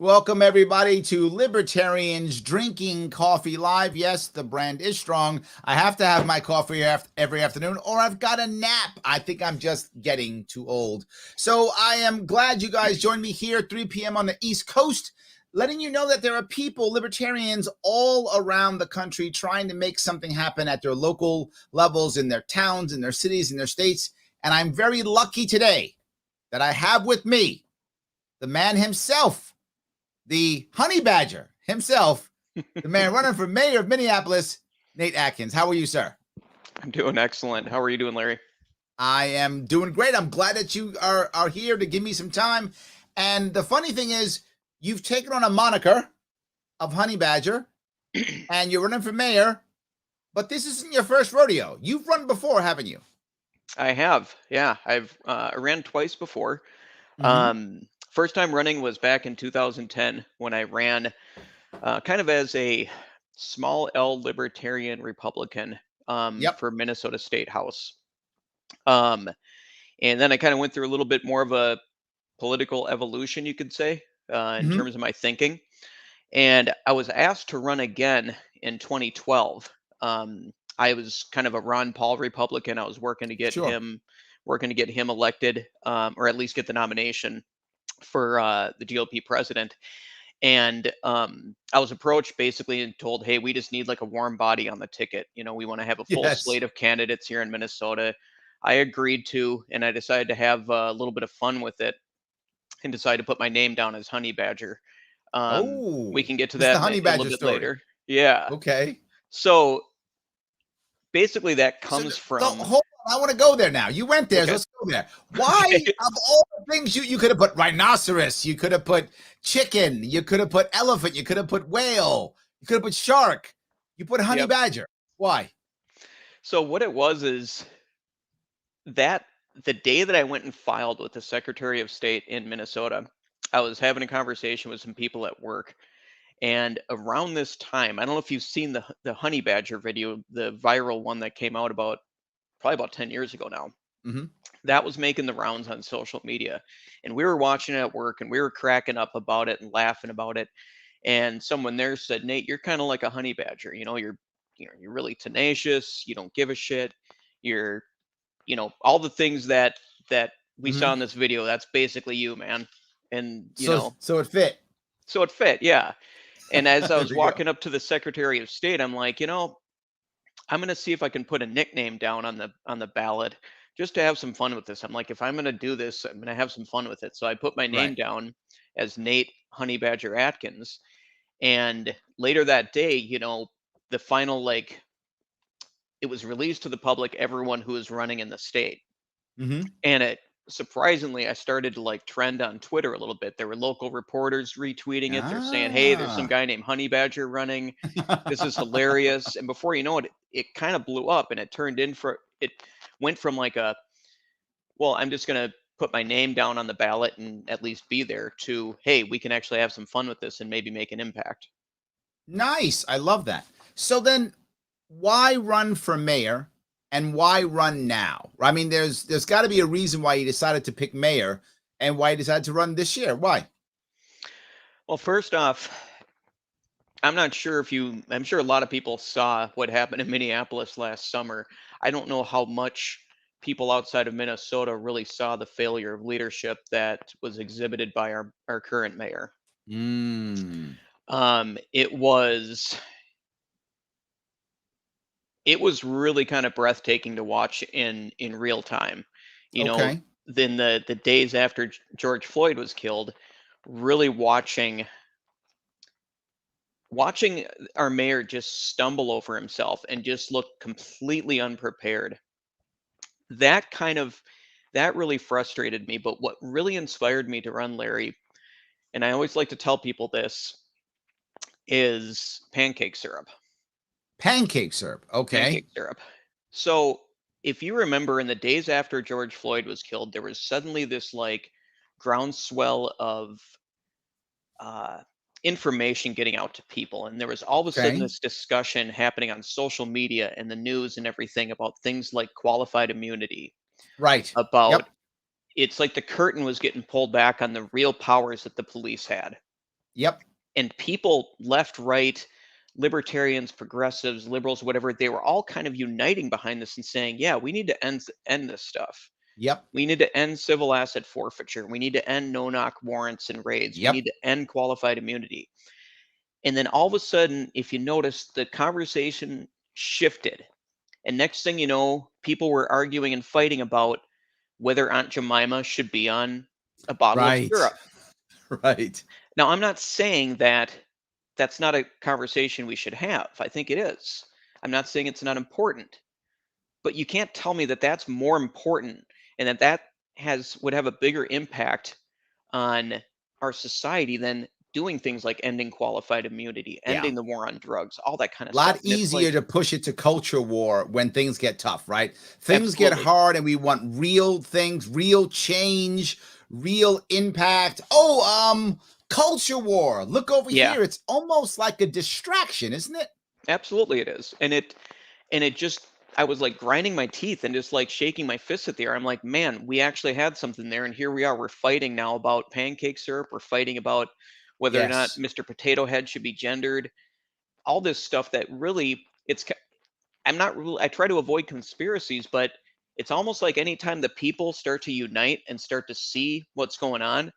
Welcome, everybody, to Libertarians Drinking Coffee Live. Yes, the brand is strong. I have to have my coffee every afternoon, or I've got a nap. I think I'm just getting too old. So I am glad you guys joined me here at 3 p.m. on the East Coast, letting you know that there are people, libertarians, all around the country trying to make something happen at their local levels, in their towns, in their cities, in their states. And I'm very lucky today that I have with me the man himself, the honey badger himself, the man running for mayor of Minneapolis, Nate Atkins. How are you, sir? I'm doing excellent. How are you doing, Larry? I am doing great. I'm glad that you are here to give me some time. And the funny thing is, you've taken on a moniker of honey badger, and you're running for mayor, but this isn't your first rodeo. You've run before, haven't you? I have. Yeah, I've ran twice before. Mm-hmm. First time running was back in 2010 when I ran kind of as a small L Libertarian Republican Yep. for Minnesota State House. And then I kind of went through a little bit more of a political evolution, you could say, in Mm-hmm. terms of my thinking. And I was asked to run again in 2012. I was kind of a Ron Paul Republican. I was working to get Sure. him elected, or at least get the nomination for the GOP president. And I was approached basically and told, "Hey, we just need like a warm body on the ticket. You know, we want to have a full Yes. slate of candidates here in Minnesota." I agreed to, and I decided to have a little bit of fun with it, and decided to put my name down as Honey Badger. We Oh, can get to this is the that honey a little badger bit story. later. Yeah. Okay. So basically, that So comes from. hold on, I want to go there now. You went there, so Okay. let's go there. Why, Okay. of all the things you could have put rhinoceros, you could have put chicken, you could have put elephant, you could have put whale, you could have put shark, you put honey Yep. badger. Why? So what it was is that the day that I went and filed with the Secretary of State in Minnesota, I was having a conversation with some people at work. And around this time, I don't know if you've seen the honey badger video, the viral one that came out about probably about 10 years ago now. Mm-hmm. That was making the rounds on social media. And we were watching it at work and we were cracking up about it and laughing about it. And someone there said, "Nate, you're kind of like a honey badger. You're really tenacious. You don't give a shit. You're, all the things that we Mm-hmm. saw in this video. That's basically you, man." And So it fit. so it fit, yeah. And as I There was we go. walking up to the Secretary of State, I'm like, I'm gonna see if I can put a nickname down on the ballot just to have some fun with this. I'm like, if I'm gonna do this, I'm gonna have some fun with it. So I put my name Right. down as Nate Honey Badger Atkins. And later that day, the final, like, it was released to the public, everyone who was running in the state. Mm-hmm. And it surprisingly, I started to like trend on Twitter a little bit. There were local reporters retweeting it. They're saying, "Hey, there's some Ah. guy named Honey Badger running. This is hilarious." And before you know it, it kind of blew up and it went from like well, I'm just going to put my name down on the ballot and at least be there, to, "Hey, we can actually have some fun with this and maybe make an impact." Nice. I love that. So then why run for mayor and why run now? I mean, there's got to be a reason why you decided to pick mayor and why you decided to run this year. Why? Well, first off, I'm sure a lot of people saw what happened in Minneapolis last summer. I don't know how much people outside of Minnesota really saw the failure of leadership that was exhibited by our current mayor. Mm. It was really kind of breathtaking to watch in real time. You know, Okay. then the days after George Floyd was killed, really watching our mayor just stumble over himself and just look completely unprepared. That kind of that really frustrated me. But what really inspired me to run, Larry, and I always like to tell people this, is pancake syrup. Pancake syrup. Okay. Pancake syrup. So if you remember, in the days after George Floyd was killed, there was suddenly this like groundswell of uh, information getting out to people. And there was all of a sudden Okay. this discussion happening on social media and the news and everything about things like qualified immunity, Right. about Yep. it's like the curtain was getting pulled back on the real powers that the police had. Yep. And people left, right, libertarians, progressives, liberals, whatever, they were all kind of uniting behind this and saying, yeah, we need to end this stuff. Yep. We need to end civil asset forfeiture. We need to end no-knock warrants and raids. We Yep. need to end qualified immunity. And then all of a sudden, if you notice, the conversation shifted. And next thing you know, people were arguing and fighting about whether Aunt Jemima should be on a bottle of Right. syrup. Right. Now, I'm not saying that that's not a conversation we should have. I think it is. I'm not saying it's not important, but you can't tell me that that's more important and that would have a bigger impact on our society than doing things like ending qualified immunity, Yeah. ending the war on drugs, all that kind of A lot stuff. And it's easier like, to push it to culture war when things get tough, right? Things get absolutely. hard and we want real things, real change, real impact. Oh, culture war. Look over Yeah, here. It's almost like a distraction, isn't it? absolutely it is. And it just, I was like grinding my teeth and just like shaking my fist at the air. I'm like, man, we actually had something there, and here we are. We're fighting now about pancake syrup. We're fighting about whether or not Yes. Mr. Potato Head should be gendered. All this stuff that really, I'm not really, I try to avoid conspiracies, but it's almost like anytime the people start to unite and start to see what's going on,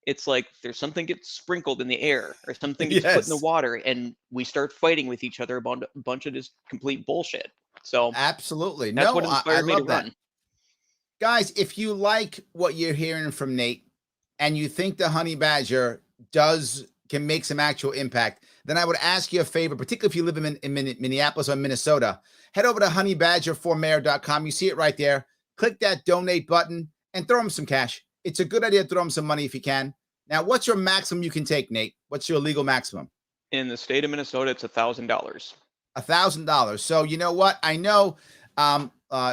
it's like there's something gets sprinkled in the air or something gets put in the Yes. water, and we start fighting with each other about a bunch of this complete bullshit. So Absolutely. that's No, what I inspired me to love that. run. Guys, if you like what you're hearing from Nate and you think the honey badger can make some actual impact, then I would ask you a favor, particularly if you live in Minneapolis or Minnesota, head over to honeybadger4mayor.com. You see it right there. Click that donate button and throw him some cash. It's a good idea to throw him some money if you can. Now, what's your maximum you can take, Nate? What's your legal maximum? In the state of Minnesota, it's $1,000. $1,000. So you know what? I know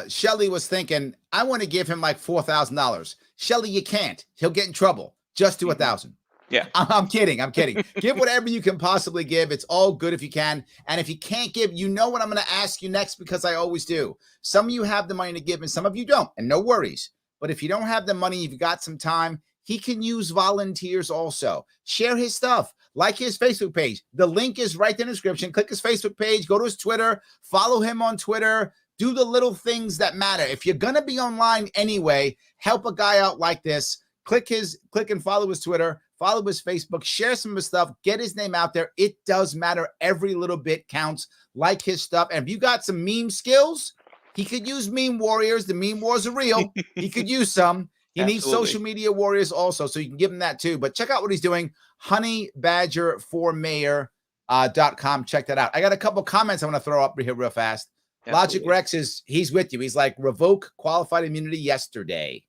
Shelly was thinking, I want to give him like $4,000. Shelly, you can't. He'll get in trouble. Just do Mhm. 1,000. Yeah. I'm kidding. I'm kidding. Give whatever you can possibly give. It's all good if you can. And if you can't give, you know what I'm going to ask you next, because I always do. Some of you have the money to give and some of you don't, and no worries. But if you don't have the money, you've got some time, he can use volunteers also. Share his stuff. Like his Facebook page. The link is right in the description. Click his Facebook page. Go to his Twitter. Follow him on Twitter. Do the little things that matter. If you're going to be online anyway, help a guy out like this. Click and follow his Twitter. Follow his Facebook. Share some of his stuff. Get his name out there. It does matter. Every little bit counts. Like his stuff. And if you got some meme skills, he could use meme warriors. The meme wars are real. He could use some. He needs social media warriors also, so you can give him that too. But check out what he's doing. honeybadger4mayor.com. Check that out. I got a couple comments I want to throw up here real fast. Absolutely. Logic Rex he's with you. He's like, revoke qualified immunity yesterday.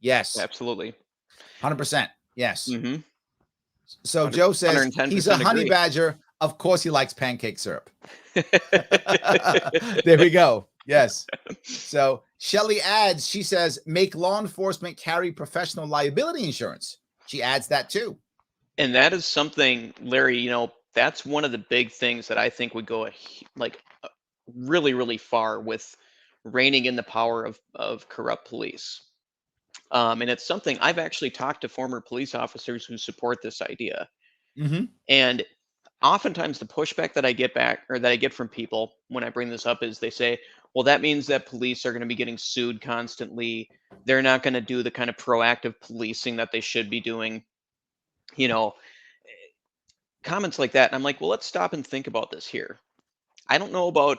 Yes. Absolutely. 100%. Yes. Mm-hmm. So Joe says he's a honey agree. badger. Of course he likes pancake syrup. There we go. Yes. So Shelly adds, she says, make law enforcement carry professional liability insurance. She adds that too. And that is something, Larry, that's one of the big things that I think would go really, really far with reining in the power of corrupt police. And it's something I've actually talked to former police officers who support this idea. Mm-hmm. And oftentimes the pushback that I get back, or that I get from people when I bring this up, is they say, well, that means that police are going to be getting sued constantly. They're not going to do the kind of proactive policing that they should be doing. Comments like that. And I'm like, well, let's stop and think about this here. I don't know about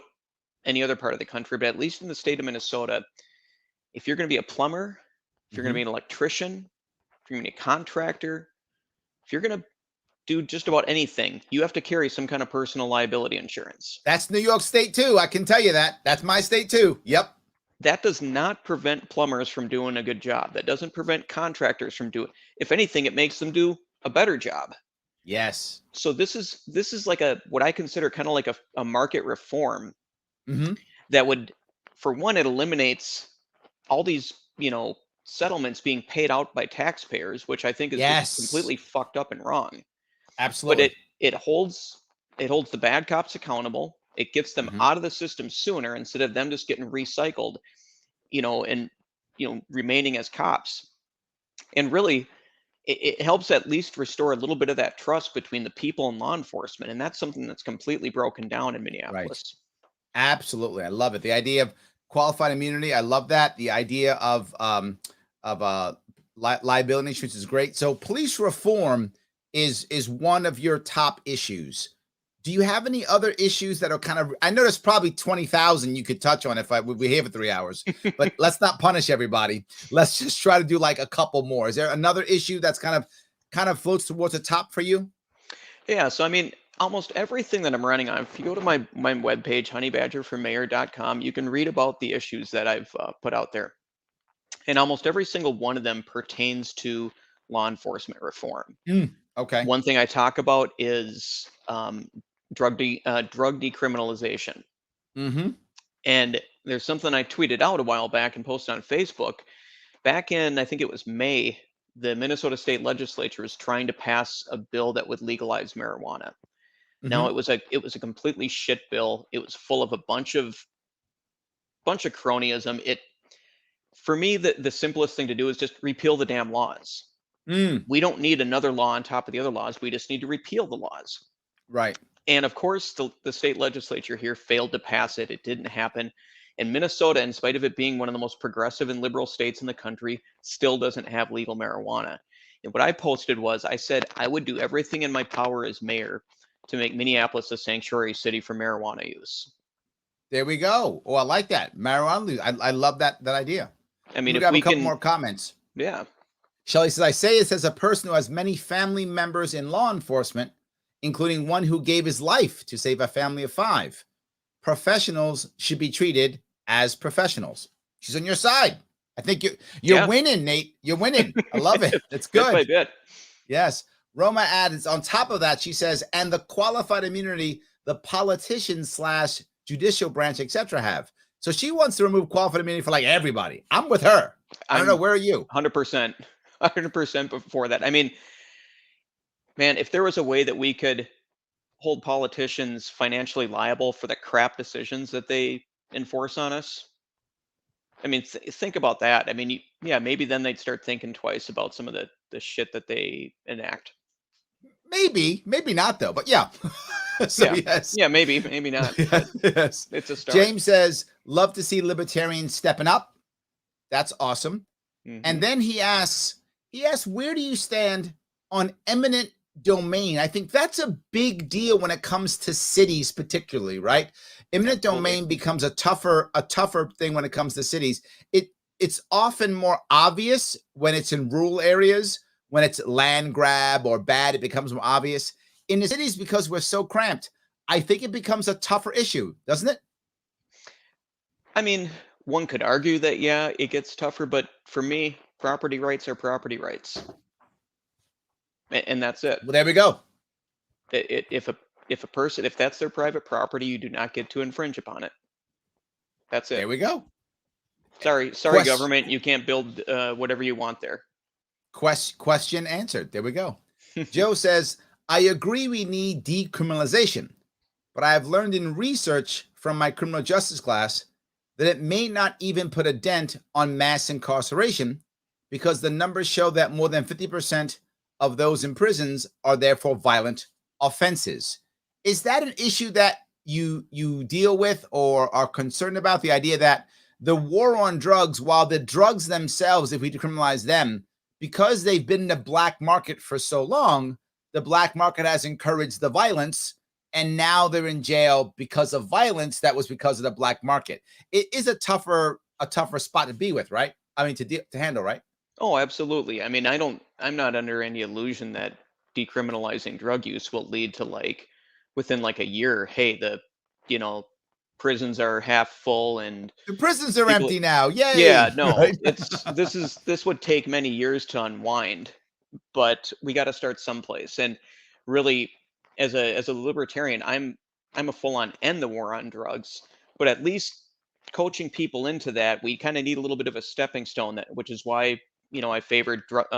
any other part of the country, but at least in the state of Minnesota, if you're going to be a plumber, if you're going to be an electrician, if you're going to be a contractor, if you're going to do just about anything, you have to carry some kind of personal liability insurance. That's New York State too. I can tell you that. That's my state too. Yep. That does not prevent plumbers from doing a good job. That doesn't prevent contractors from doing. If anything, it makes them do a better job. Yes. So this is like what I consider kind of like a market reform that would, for one, it eliminates all these, settlements being paid out by taxpayers, which I think is just completely fucked up and wrong. Absolutely. But it holds the bad cops accountable. It gets them out of the system sooner instead of them just getting recycled, and remaining as cops. And really, it helps at least restore a little bit of that trust between the people and law enforcement, and that's something that's completely broken down in Right. Minneapolis. Absolutely. I love it. The idea of qualified immunity, I love that. The idea of liability insurance is great. So police reform is one of your top issues. Do you have any other issues that are kind of, I know there's probably 20,000 you could touch on if we're here for 3 hours, but let's not punish everybody. Let's just try to do like a couple more. Is there another issue that's kind of floats towards the top for you? Yeah, so I mean, almost everything that I'm running on, if you go to my webpage, honeybadgerformayor.com, you can read about the issues that I've put out there. And almost every single one of them pertains to law enforcement reform. Okay. One thing I talk about is drug decriminalization. Mm-hmm. And there's something I tweeted out a while back and posted on Facebook. Back in, I think it was May, the Minnesota State Legislature was trying to pass a bill that would legalize marijuana. Now Mm-hmm. it was a completely shit bill. It was full of a bunch of cronyism. It For me, the simplest thing to do is just repeal the damn laws. Mm. We don't need another law on top of the other laws. We just need to repeal the laws. Right. And of course, the state legislature here failed to pass it. It didn't happen. And Minnesota, in spite of it being one of the most progressive and liberal states in the country, still doesn't have legal marijuana. And what I posted was, I said I would do everything in my power as mayor to make Minneapolis a sanctuary city for marijuana use. There we go. Oh, I like that. Marijuana. I love that idea. I mean, We if have a we couple can, more comments. yeah, Shelley says, I say this as a person who has many family members in law enforcement, including one who gave his life to save a family of 5. Professionals should be treated as professionals. She's on your side. I think you're yeah, winning, Nate. You're winning. I love it. That's bit by good. bit. Yes. Roma adds on top of that, she says, and the qualified immunity the politicians / judicial branch, etc. have. So she wants to remove qualified immunity for like everybody. I'm with her. I don't know. I'm Where are you? 100%, 100% before that. I mean, man, if there was a way that we could hold politicians financially liable for the crap decisions that they enforce on us, I mean, think about that. I mean, yeah, maybe then they'd start thinking twice about some of the shit that they enact. Maybe not though, but yeah. So Yeah, yes. yeah, maybe not, but Yes. it's a start. James says, love to see libertarians stepping up. That's awesome. And Hmm. then he asks, where do you stand on eminent domain? I think that's a big deal when it comes to cities, particularly, right? Eminent Absolutely. domain becomes a tougher thing when it comes to cities. It's often more obvious when it's in rural areas, when it's land grab or bad, it becomes more obvious. In the cities, because we're so cramped, I think it becomes a tougher issue, doesn't it? I mean, one could argue that, yeah, it gets tougher, but for me, property rights are property rights, and that's it. Well, there we go. If a person, if that's their private property, you do not get to infringe upon it. That's There it. we go. Sorry, government, you can't build whatever you want there. Question answered. There we go. Joe says, I agree we need decriminalization, but I have learned in research from my criminal justice class that it may not even put a dent on mass incarceration because the numbers show that more than 50% of those in prisons are there for violent offenses. Is that an issue that you deal with or are concerned about? The idea that the war on drugs, while the drugs themselves, if we decriminalize them, because they've been in the black market for so long, the black market has encouraged the violence, and now they're in jail because of violence that was because of the black market. It is a tougher spot to be with, right? I mean, to handle, right? Oh, absolutely. I mean, I'm not under any illusion that decriminalizing drug use will lead to, like, within like a year, hey, you know, prisons are half full and The prisons are people, empty now. yeah, Yay! no, Right? this would take many years to unwind, but we got to start someplace. And really, as a libertarian, I'm a full on end the war on drugs, but at least coaching people into that, we kind of need a little bit of a stepping stone, that which is why, I favored drug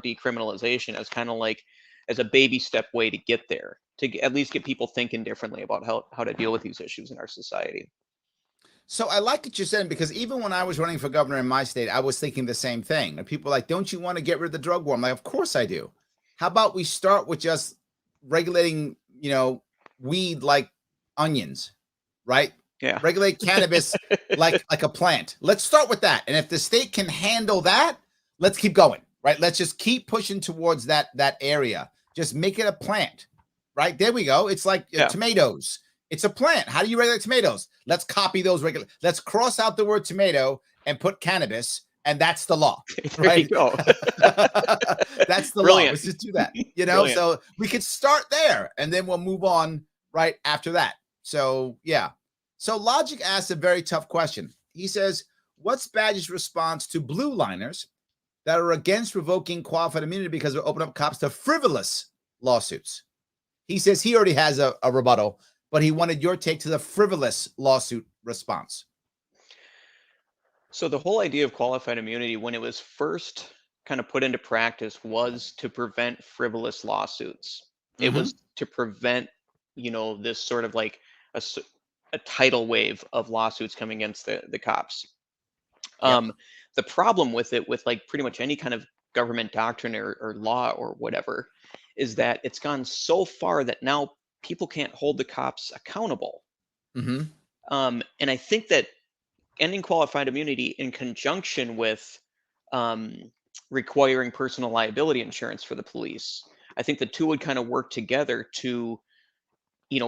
decriminalization as kind of like as a baby step way to get there, to at least get people thinking differently about how to deal with these issues in our society. So I like what you're saying, because even when I was running for governor in my state, I was thinking the same thing. And people are like, don't you want to get rid of the drug war? I'm like, of course I do. How about we start with just regulating, weed like onions, right? Yeah. Regulate cannabis like a plant. Let's start with that. And if the state can handle that, let's keep going, right? Let's just keep pushing towards that area. Just make it a plant, right? There we go. It's like tomatoes. It's a plant. How do you regulate tomatoes? Let's copy those Let's cross out the word tomato and put cannabis, and that's the law. There Right? you go. That's the law. Brilliant. Let's just do that. Brilliant. So we could start there, and then we'll move on right after that. So yeah. So Logic asks a very tough question. He says, what's Badger's response to blue liners that are against revoking qualified immunity because they'll open up cops to frivolous lawsuits? He says he already has a rebuttal, but he wanted your take to the frivolous lawsuit response. So the whole idea of qualified immunity, when it was first kind of put into practice, was to prevent frivolous lawsuits. It was to prevent, this sort of like a tidal wave of lawsuits coming against the cops. The problem with it, with like pretty much any kind of government doctrine or law or whatever, is that it's gone so far that now people can't hold the cops accountable. And I think that ending qualified immunity in conjunction with requiring personal liability insurance for the police, I think the two would kind of work together to,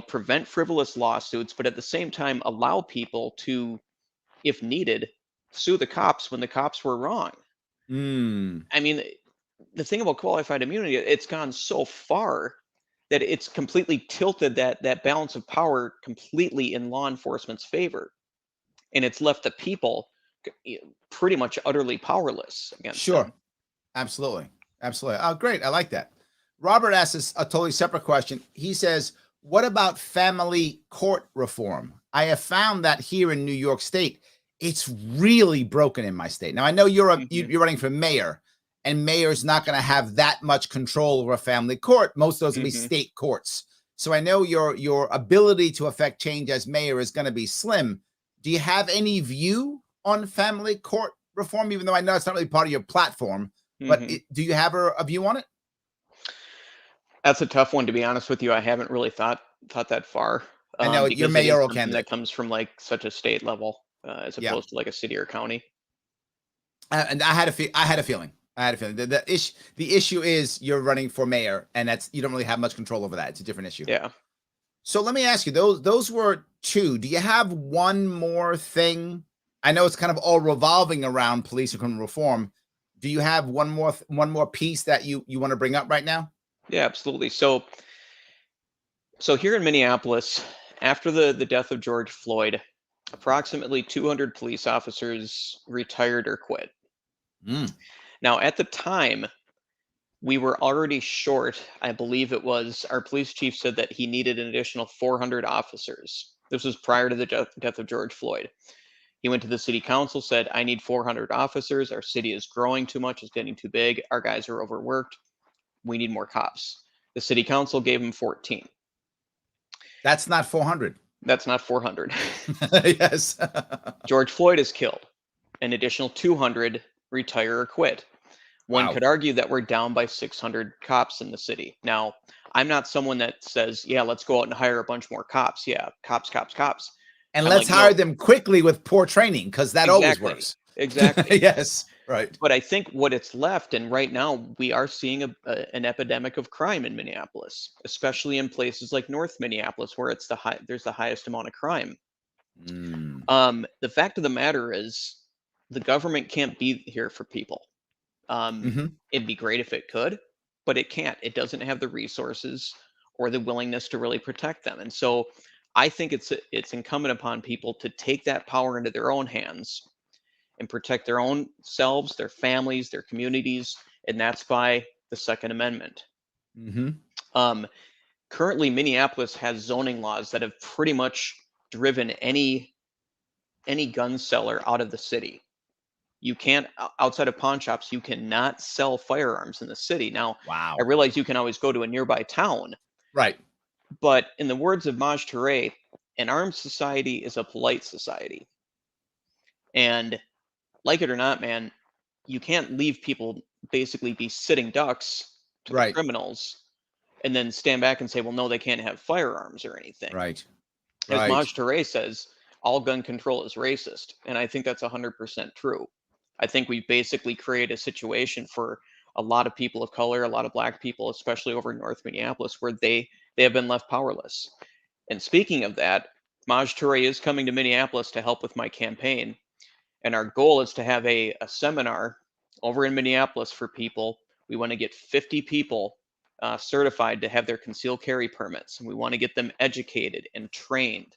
prevent frivolous lawsuits, but at the same time allow people to, if needed, sue the cops when the cops were wrong. I mean, the thing about qualified immunity, it's gone so far that it's completely tilted that balance of power completely in law enforcement's favor. And it's left the people pretty much utterly powerless against them. Absolutely. Oh, great. I like that. Robert asks a totally separate question. He says, what about family court reform? I have found that here in New York State, it's really broken in my state. Now, I know you're running for mayor, and mayor's not going to have that much control over a family court. Most of those will be state courts. So I know your ability to affect change as mayor is going to be slim. Do you have any view on family court reform, even though I know it's not really part of your platform, but do you have a view on it? That's a tough one, to be honest with you. I haven't really thought that far. I know you're mayoral candidate. That comes from like such a state level as opposed to like a city or county. And I had a feeling. The issue is you're running for mayor, and you don't really have much control over that. It's a different issue. Yeah. So let me ask you, those were two. Do you have one more thing? I know it's kind of all revolving around police and criminal reform. Do you have one more piece that you want to bring up right now? Yeah, absolutely. So here in Minneapolis, after the death of George Floyd, approximately 200 police officers retired or quit. Now, at the time, we were already short. I believe it was our police chief said that he needed an additional 400 officers. This was prior to the death of George Floyd. He went to the city council, said, I need 400 officers. Our city is growing too much. It's getting too big. Our guys are overworked. We need more cops. The city council gave him 14. That's not 400. That's not 400. Yes. George Floyd is killed. An additional 200 retire or quit. One could argue that we're down by 600 cops in the city. Now, I'm not someone that says, yeah, let's go out and hire a bunch more cops. Yeah, cops. And let's hire them quickly with poor training, because that always works. Exactly. Yes. Right. But I think what it's left, and right now we are seeing an epidemic of crime in Minneapolis, especially in places like North Minneapolis, where there's the highest amount of crime. The fact of the matter is, the government can't be here for people. It'd be great if it could, but it can't. It doesn't have the resources or the willingness to really protect them. And so I think it's incumbent upon people to take that power into their own hands and protect their own selves, their families, their communities, and that's by the Second Amendment. Currently, Minneapolis has zoning laws that have pretty much driven any gun seller out of the city. You can't, outside of pawn shops, you cannot sell firearms in the city. Now, I realize you can always go to a nearby town. Right. But in the words of Maj Touré, an armed society is a polite society. And like it or not, man, you can't leave people basically be sitting ducks to the Right. criminals and then stand back and say, well, no, they can't have firearms or anything. Right. As Right. Maj Toure says, all gun control is racist. And I think that's 100% true. I think we basically create a situation for a lot of people of color, a lot of black people, especially over in North Minneapolis, where they have been left powerless. And speaking of that, Maj Toure is coming to Minneapolis to help with my campaign. And our goal is to have a seminar over in Minneapolis for people. We want to get 50 people certified to have their concealed carry permits. And we want to get them educated and trained.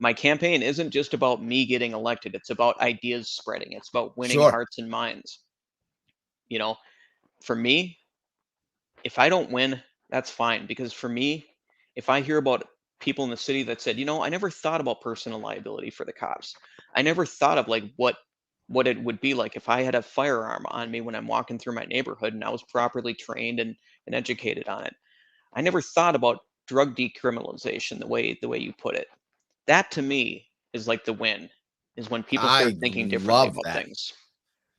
My campaign isn't just about me getting elected. It's about ideas spreading. It's about winning Sure. hearts and minds. You know, for me, if I don't win, that's fine. Because for me, if I hear about people in the city that said, I never thought about personal liability for the cops. I never thought of like what it would be like if I had a firearm on me when I'm walking through my neighborhood and I was properly trained and educated on it. I never thought about drug decriminalization the way you put it. That to me is like the win, is when people start I thinking differently love about that. things.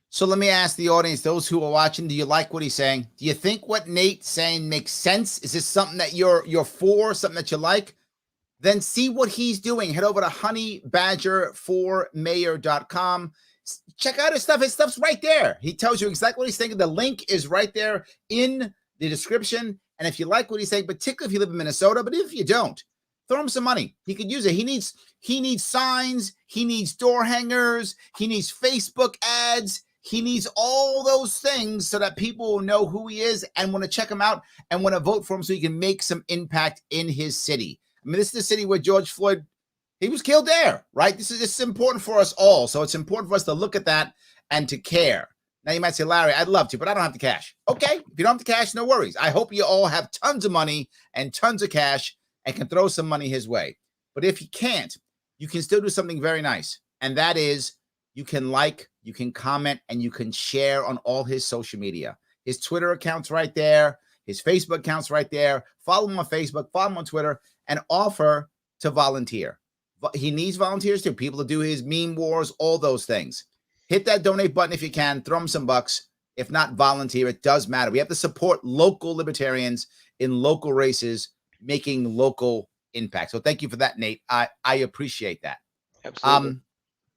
So let me ask the audience, those who are watching, do you like what he's saying? Do you think what Nate's saying makes sense? Is this something that you're for, something that you like? Then see what he's doing. Head over to honeybadger4mayor.com. Check out his stuff. His stuff's right there. He tells you exactly what he's thinking. The link is right there in the description. And if you like what he's saying, particularly if you live in Minnesota, but if you don't, throw him some money. He could use it. He needs signs. He needs door hangers. He needs Facebook ads. He needs all those things so that people will know who he is and want to check him out and want to vote for him so he can make some impact in his city. I mean, this is the city where George Floyd, he was killed there, right? This is important for us all. So it's important for us to look at that and to care. Now you might say, Larry, I'd love to, but I don't have the cash. Okay, if you don't have the cash, no worries. I hope you all have tons of money and tons of cash and can throw some money his way. But if you can't, you can still do something very nice. And that is you can like, you can comment, and you can share on all his social media. His Twitter account's right there. His Facebook account's right there. Follow him on Facebook, follow him on Twitter, and offer to volunteer. He needs volunteers too, people to do his meme wars, all those things. Hit that donate button if you can. Throw him some bucks. If not, volunteer. It does matter. We have to support local libertarians in local races, making local impact. So thank you for that, Nate. I appreciate that. Absolutely.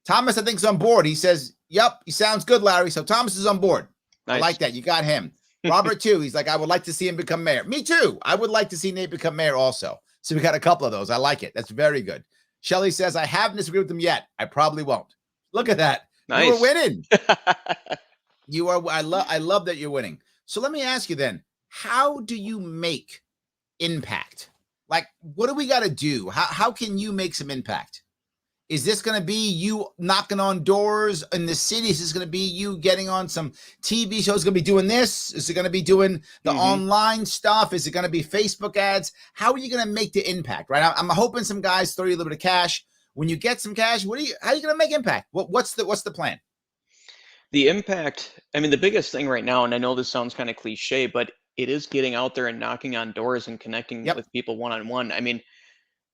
Thomas, I think, is on board. He says, yep, he sounds good, Larry. So Thomas is on board. Nice. I like that. You got him. Robert, too. He's like, I would like to see him become mayor. Me, too. I would like to see Nate become mayor also. So we got a couple of those. I like it. That's very good. Shelly says, I haven't disagreed with them yet. I probably won't. Look at that. Nice. You were winning. You are. I love that you're winning. So let me ask you then, how do you make impact? Like, what do we got to do? How can you make some impact? Is this going to be you knocking on doors in the city? Is this going to be you getting on some TV shows? Going to be doing this? Is it going to be doing the online stuff? Is it going to be Facebook ads? How are you going to make the impact? Right? I'm hoping some guys throw you a little bit of cash. When you get some cash, how are you going to make impact? What's the plan? The impact, I mean, the biggest thing right now, and I know this sounds kind of cliche, but it is getting out there and knocking on doors and connecting with people one-on-one. I mean,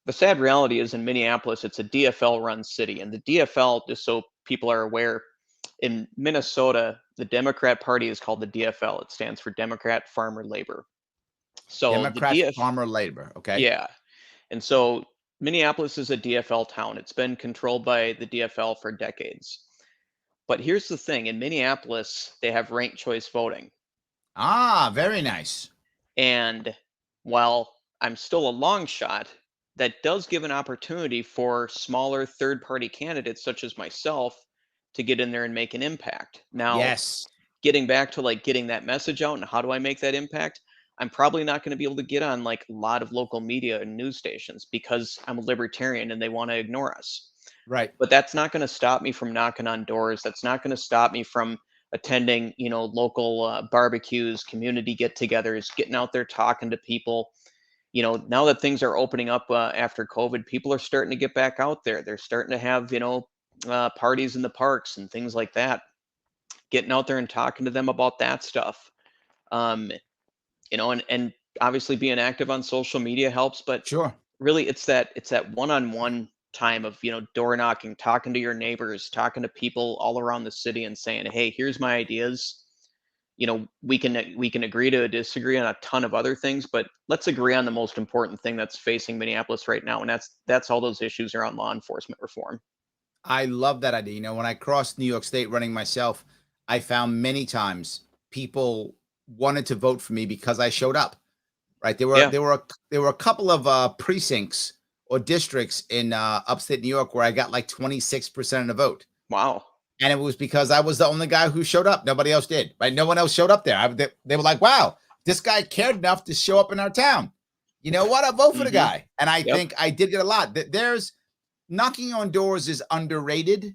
the sad reality is in Minneapolis, it's a DFL-run city. And the DFL, just so people are aware, in Minnesota, the Democrat Party is called the DFL. It stands for Democrat Farmer Labor. So Democrat Farmer Labor, okay? Yeah. And so Minneapolis is a DFL town. It's been controlled by the DFL for decades. But here's the thing. In Minneapolis, they have ranked choice voting. Ah, very nice. And while I'm still a long shot, that does give an opportunity for smaller third-party candidates such as myself to get in there and make an impact. Now, yes, getting back to like getting that message out and how do I make that impact? I'm probably not going to be able to get on like a lot of local media and news stations because I'm a libertarian and they want to ignore us. right. But that's not going to stop me from knocking on doors. That's not going to stop me from attending, local barbecues, community get-togethers, getting out there talking to people. Now that things are opening up after COVID, people are starting to get back out there. They're starting to have, parties in the parks and things like that. Getting out there and talking to them about that stuff. And obviously being active on social media helps, but Sure. really it's that one-on-one time of, door knocking, talking to your neighbors, talking to people all around the city and saying, hey, here's my ideas. We can agree to disagree on a ton of other things, but let's agree on the most important thing that's facing Minneapolis right now, and that's all those issues around law enforcement reform. I love that idea. When I crossed New York State running myself, I found many times people wanted to vote for me because I showed up. Right? There were a couple of precincts or districts in upstate New York where I got like 26% of the vote. Wow. And it was because I was the only guy who showed up. Nobody else did. Right? No one else showed up there. They were like, "Wow, this guy cared enough to show up in our town. You know what? I'll vote for the guy." And I think I did get a lot. There's knocking on doors is underrated.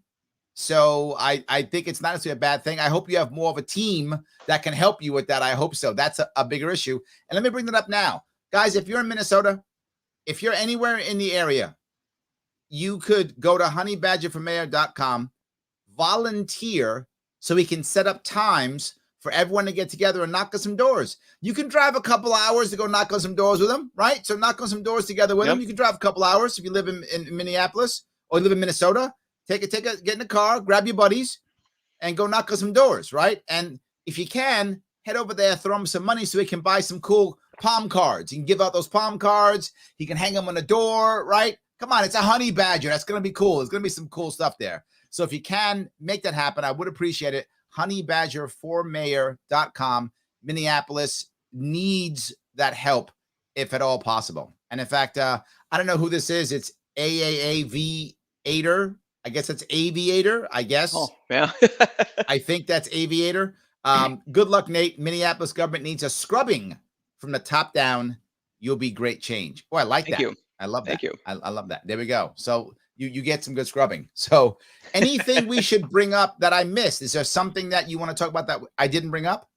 So I think it's not necessarily a bad thing. I hope you have more of a team that can help you with that. I hope so. That's a bigger issue. And let me bring that up now. Guys, if you're in Minnesota, if you're anywhere in the area, you could go to honeybadgerformayor.com, volunteer so we can set up times for everyone to get together and knock on some doors. You can drive a couple hours to go knock on some doors with them, right? So knock on some doors together with them. You can drive a couple hours if you live in Minneapolis or you live in Minnesota. Get in the car, grab your buddies, and go knock on some doors, right? And if you can, head over there, throw them some money so we can buy some cool palm cards. You can give out those palm cards. You can hang them on the door, right? Come on, it's a honey badger. That's going to be cool. There's going to be some cool stuff there. So if you can make that happen, I would appreciate it. Honeybadgerformayor.com. Minneapolis needs that help if at all possible. And in fact, I don't know who this is. It's AAAV-ator. I guess it's Aviator, I guess. Oh, yeah. I think that's Aviator. Good luck, Nate. Minneapolis government needs a scrubbing from the top down. You'll be great change. Oh, I like that. Thank you. I love that. Thank you. I love that. There we go. So you get some good scrubbing. So anything we should bring up that I missed? Is there something that you want to talk about that I didn't bring up?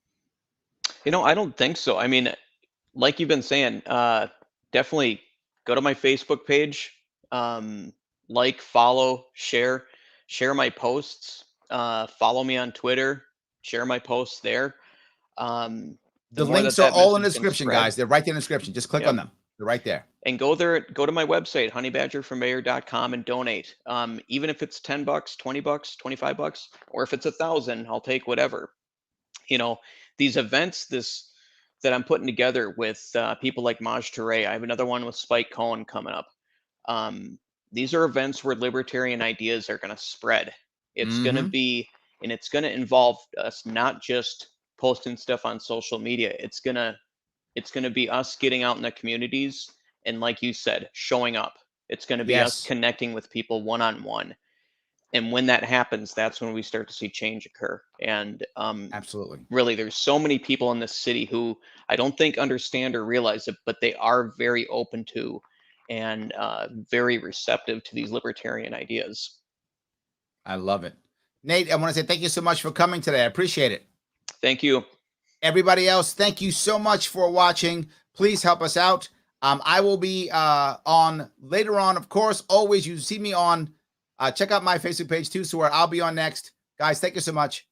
I don't think so. I mean, like you've been saying, definitely go to my Facebook page. Like, follow, share my posts, follow me on Twitter, share my posts there. The links are all in the description, guys. They're right there in the description. Just click on them. They're right there. And go to my website, honeybadgerformayor.com, and donate. Even if it's $10, $20, $25, or if it's 1,000, I'll take whatever. These events that I'm putting together with people like Maj Touré. I have another one with Spike Cohen coming up. These are events where libertarian ideas are going to spread. It's going to be, and it's going to involve us not just posting stuff on social media. It's going to be us getting out in the communities and, like you said, showing up. It's going to be us connecting with people one-on-one. And when that happens, that's when we start to see change occur. And absolutely, really, there's so many people in this city who I don't think understand or realize it, but they are very open to and very receptive to these libertarian ideas. I love it. Nate, I want to say thank you so much for coming today. I appreciate it. Thank you. Everybody else, thank you so much for watching. Please help us out. I will be on later on, of course. Always, you see me on, check out my Facebook page too, so where I'll be on next. Guys, thank you so much.